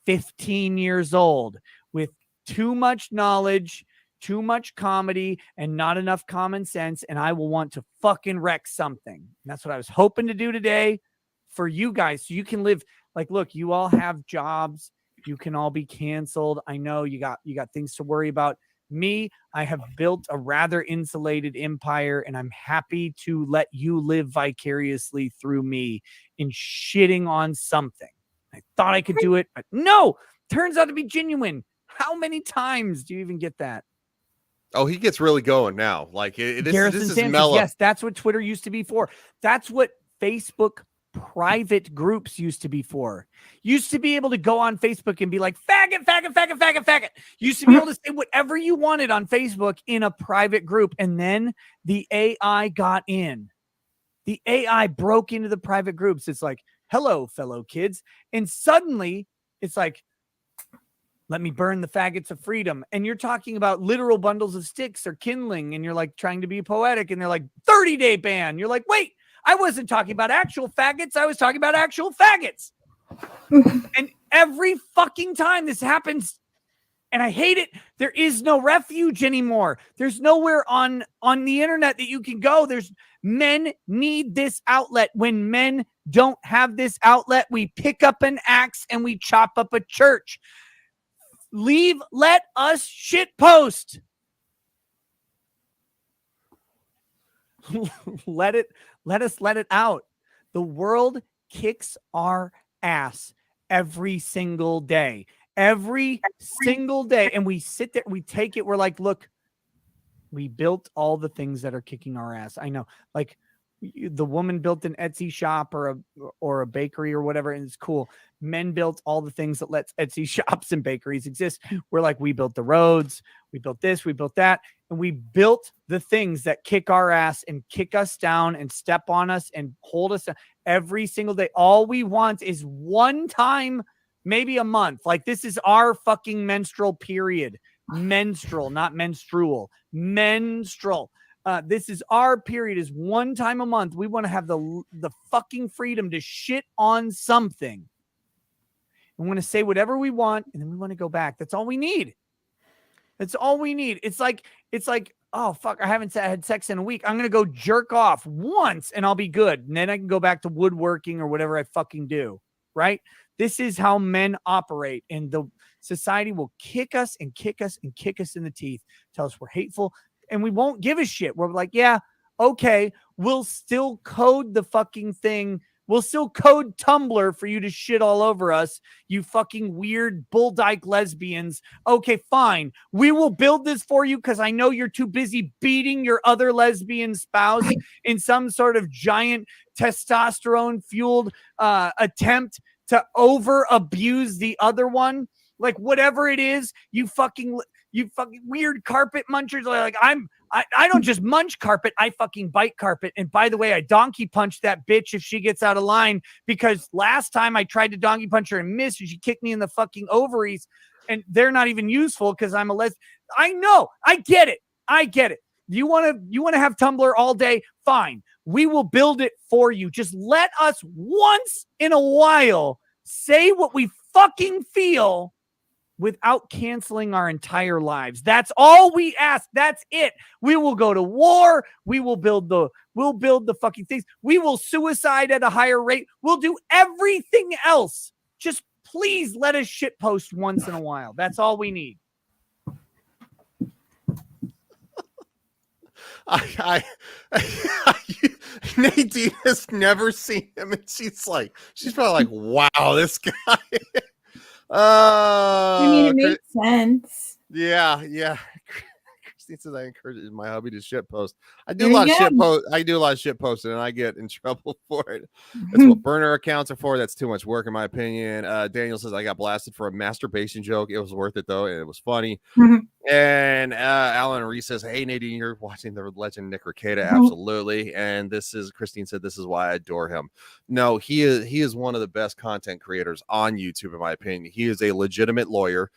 15 years old with too much knowledge, too much comedy, and not enough common sense. And I will want to fucking wreck something. And that's what I was hoping to do today for you guys. So you can live like, look, you all have jobs. You can all be canceled. I know you got things to worry about. Me, I have built a rather insulated empire, and I'm happy to let you live vicariously through me in shitting on something. I thought I could do it, but no, turns out to be genuine. How many times do you even get that? Oh, he gets really going now. Like this is Sanchez, mellow. yes, that's what Twitter used to be for. That's what Facebook private groups used to be for. Used to be able to go on Facebook and be like, faggot, faggot, faggot, faggot, faggot. Used to be able to say whatever you wanted on Facebook in a private group. And then the AI got in. The AI broke into the private groups. It's like, hello, fellow kids. And suddenly it's like, let me burn the faggots of freedom. And you're talking about literal bundles of sticks or kindling. And you're like trying to be poetic. And they're like 30-day ban. You're like, wait, I wasn't talking about actual faggots. I was talking about actual faggots. And every fucking time this happens, and I hate it, there is no refuge anymore. There's nowhere on the internet that you can go. Men need this outlet. When men don't have this outlet, we pick up an axe and we chop up a church. Let us shit post. let us let it out. The world kicks our ass every single day. Every single day. And we sit there, we take it, we're like, look, we built all the things that are kicking our ass. I know, like the woman built an Etsy shop or a bakery or whatever, and it's cool. Men built all the things that lets Etsy shops and bakeries exist. We're like, we built the roads, we built this, we built that, and we built the things that kick our ass and kick us down and step on us and hold us down every single day. All we want is one time, maybe a month. Like, this is our fucking menstrual period. Menstrual, not menstrual. Menstrual. This is our period, is one time a month. We want to have the fucking freedom to shit on something. We want to say whatever we want, and then we want to go back. That's all we need. That's all we need. It's like, oh, fuck, I haven't had sex in a week. I'm going to go jerk off once, and I'll be good. And then I can go back to woodworking or whatever I fucking do, right? This is how men operate, and the society will kick us and kick us and kick us in the teeth, tell us we're hateful, and we won't give a shit. We're like, yeah, okay, we'll still code the fucking thing. We'll still code Tumblr for you to shit all over us, you fucking weird bull dyke lesbians. Okay, fine. We will build this for you because I know you're too busy beating your other lesbian spouse in some sort of giant testosterone-fueled attempt to over-abuse the other one. Like, whatever it is, you fucking weird carpet munchers. Like, I don't just munch carpet, I fucking bite carpet. And by the way, I donkey punch that bitch if she gets out of line, because last time I tried to donkey punch her and missed, and she kicked me in the fucking ovaries, and they're not even useful because I'm a lesbian. I know, I get it. You want to have Tumblr all day? Fine. We will build it for you. Just let us once in a while say what we fucking feel without canceling our entire lives. That's all we ask. That's it. We will go to war. We'll build the fucking things. We will suicide at a higher rate. We'll do everything else. Just please let us shitpost once in a while. That's all we need. Nadine has never seen him, and she's probably like, wow, this guy. I mean, it makes sense. Yeah. Christine says I encourage my hubby to shit post. I do There a lot you of shit go. post. I do a lot of shit posting, and I get in trouble for it. That's what burner accounts are for. That's too much work, in my opinion. Daniel says I got blasted for a masturbation joke. It was worth it though, and it was funny. And Alan Reese says, "Hey Nadine, you're watching the legend Nick Rekieta, absolutely." And Christine said, "This is why I adore him." No, he is one of the best content creators on YouTube, in my opinion. He is a legitimate lawyer.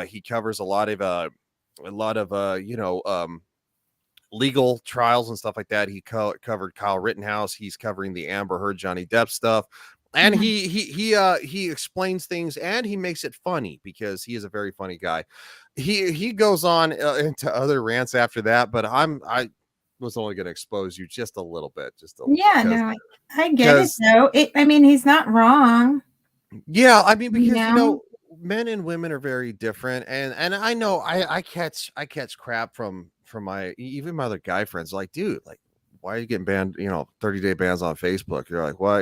He covers a lot of legal trials and stuff like that. He covered Kyle Rittenhouse. He's covering the Amber Heard, Johnny Depp stuff. And he explains things, and he makes it funny because he is a very funny guy. He goes on into other rants after that, but I was only going to expose you just a little bit, Yeah, no, I get it though. I mean, he's not wrong. Yeah, I mean, because men and women are very different, and I know I catch crap from my other guy friends, like, dude, like, why are you getting banned, 30-day bans on Facebook? You're like, well,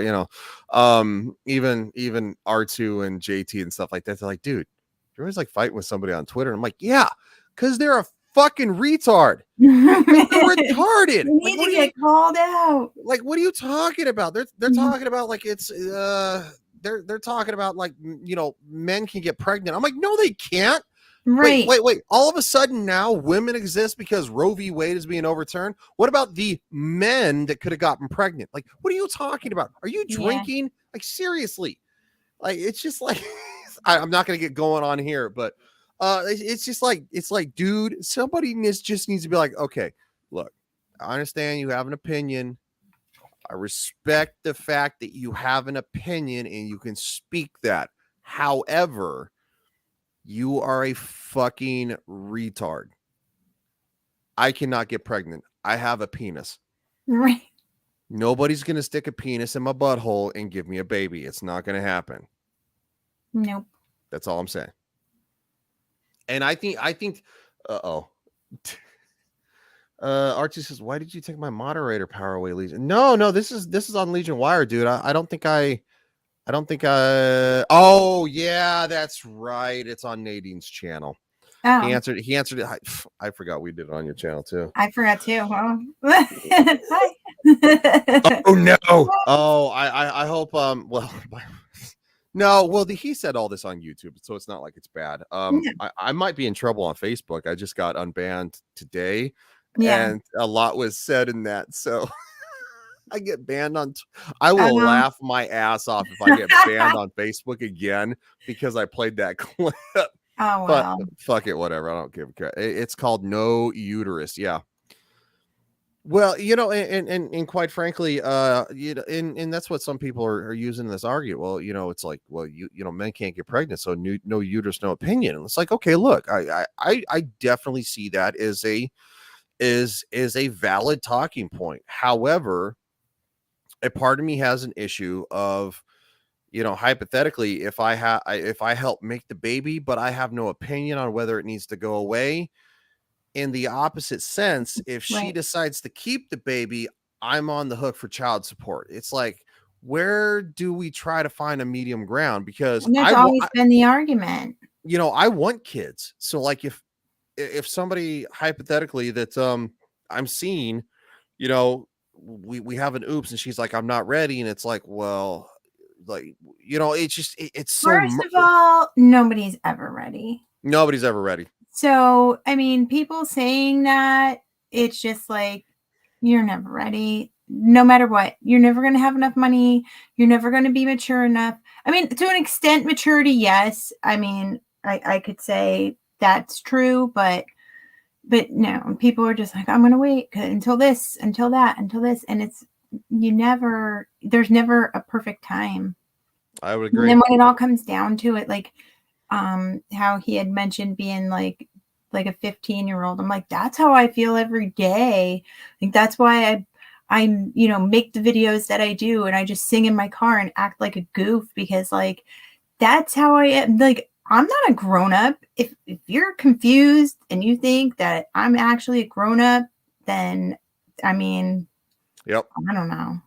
even R2 and JT and stuff like that, they're like, dude, you're always like fighting with somebody on Twitter. And I'm like, yeah, because they're a fucking retard. They're retarded. You need to get called out. Like, what are you talking about? They're talking about like it's they're talking about like, men can get pregnant. I'm like, no, they can't. Right. Wait. All of a sudden now women exist because Roe v. Wade is being overturned. What about the men that could have gotten pregnant? Like, what are you talking about? Are you drinking? Like, seriously? Like, it's just like, I'm not going to get going on here, but it's just like, dude, somebody just needs to be like, okay, look, I understand you have an opinion. I respect the fact that you have an opinion and you can speak that. However, you are a fucking retard. I cannot get pregnant. I have a penis. Right. Nobody's going to stick a penis in my butthole and give me a baby. It's not going to happen. Nope. That's all I'm saying. And I think, Archie says, why did you take my moderator power away, Legion? No, this is on Legion Wire, dude. I don't think oh yeah, that's right. It's on Nadine's channel. Oh. He answered it. I forgot we did it on your channel too. I forgot too. Huh? Oh no. Oh, I hope no, he said all this on YouTube, so it's not like it's bad. I might be in trouble on Facebook. I just got unbanned today. Yeah. And a lot was said in that, so I get banned on. I will laugh my ass off if I get banned on Facebook again because I played that clip. Oh wow! But fuck it, whatever. I don't give a crap. It's called No Uterus. Yeah. Well, and quite frankly, and that's what some people are using in this argument. Well, it's like, well, men can't get pregnant, so no uterus, no opinion. And it's like, okay, look, I definitely see that as a valid talking point. However, a part of me has an issue of, hypothetically, if I help make the baby, but I have no opinion on whether it needs to go away. In the opposite sense, if she decides to keep the baby, I'm on the hook for child support. It's like, where do we try to find a medium ground? Because and there's always been the argument. I want kids. So like if somebody hypothetically that I'm seeing, we have an oops and she's like, I'm not ready, and it's like, well, like, it's just it's so first of all, nobody's ever ready. So I mean, people saying that, it's just like, you're never ready. No matter what, you're never going to have enough money. You're never going to be mature enough. I mean, to an extent, maturity, yes. I mean, I could say that's true, but no, people are just like, I'm going to wait until this, until that, until this. And there's never a perfect time. I would agree. And then when it all comes down to it, like, how he had mentioned being like a 15-year-old. I'm like, that's how I feel every day. Like that's why I make the videos that I do, and I just sing in my car and act like a goof, because like that's how I am. Like, I'm not a grown-up. If you're confused and you think that I'm actually a grown-up, then I mean, Yep. I don't know.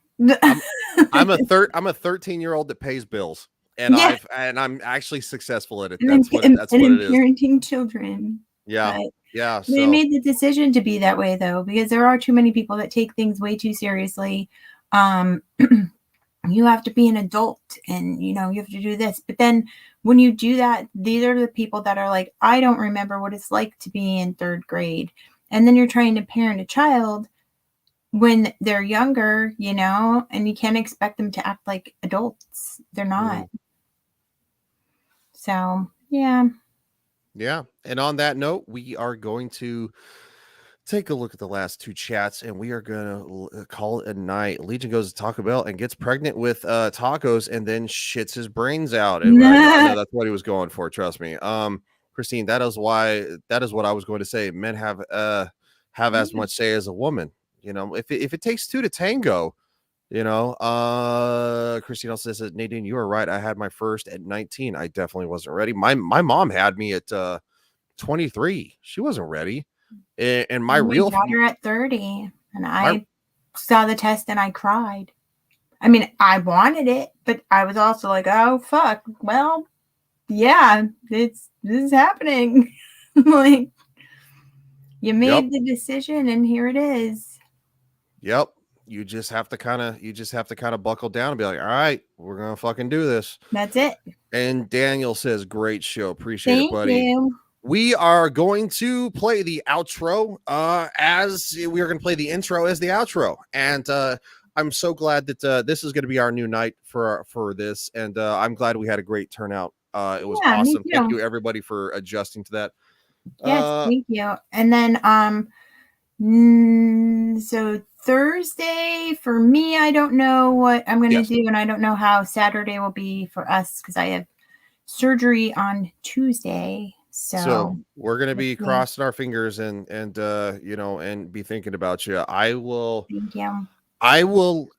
I'm a 13-year-old that pays bills, and Yeah. I'm actually successful at it. And That's what it is. parenting children. Yeah. But Yeah. they So made the decision to be that way, though, because there are too many people that take things way too seriously. You have to be an adult, and you have to do this. But then when you do that, these are the people that are like, I don't remember what it's like to be in 3rd grade. And then you're trying to parent a child when they're younger, and you can't expect them to act like adults. They're not. So, yeah. yeah. And on that note, we are going to take a look at the last 2 chats, and we are going to call it a night. Legion goes to Taco Bell and gets pregnant with tacos and then shits his brains out. And I know that's what he was going for. Trust me. Christine, that is what I was going to say. Men have as much say as a woman. If it takes 2 to tango, Christine also says, Nadine, you are right. I had my first at 19. I definitely wasn't ready. My mom had me at 23. She wasn't ready. And my real daughter at 30, and I saw the test and I cried. I mean, I wanted it, but I was also like, oh fuck, well, yeah, this is happening. Like, you made the decision and here it is. Yep. You just have to kind of buckle down and be like, all right, we're gonna fucking do this. That's it. And Daniel says, great show. Appreciate Thank it, buddy. you. We are going to play the outro as we are going to play the intro as the outro. And I'm so glad that this is going to be our new night for this. And I'm glad we had a great turnout. It was awesome. Thank you, everybody, for adjusting to that. Yes, thank you. And then so Thursday for me, I don't know what I'm going to do, and I don't know how Saturday will be for us because I have surgery on Tuesday. So we're going to be crossing our fingers and be thinking about you. I will. Thank you. I will.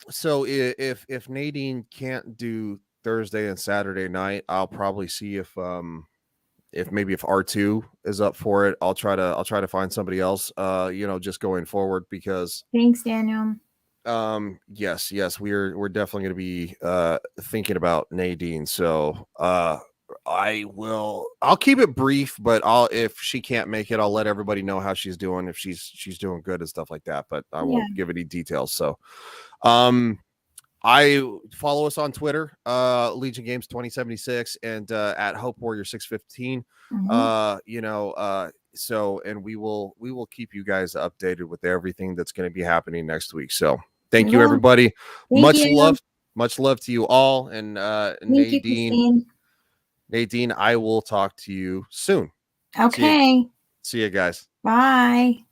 So if Nadine can't do Thursday and Saturday night, I'll probably see if R2 is up for it. I'll try to find somebody else, just going forward, because thanks, Daniel. Yes, we're definitely going to be thinking about Nadine. So I'll keep it brief, but if she can't make it, I'll let everybody know how she's doing, if she's doing good and stuff like that, but I won't give any details. So I follow us on Twitter, Legion Games 2076, and at Hope Warrior 615. So, and we will keep you guys updated with everything that's going to be happening next week. So thank you, everybody. Much love to you all. And Nadine, I will talk to you soon. Okay. See you guys. Bye.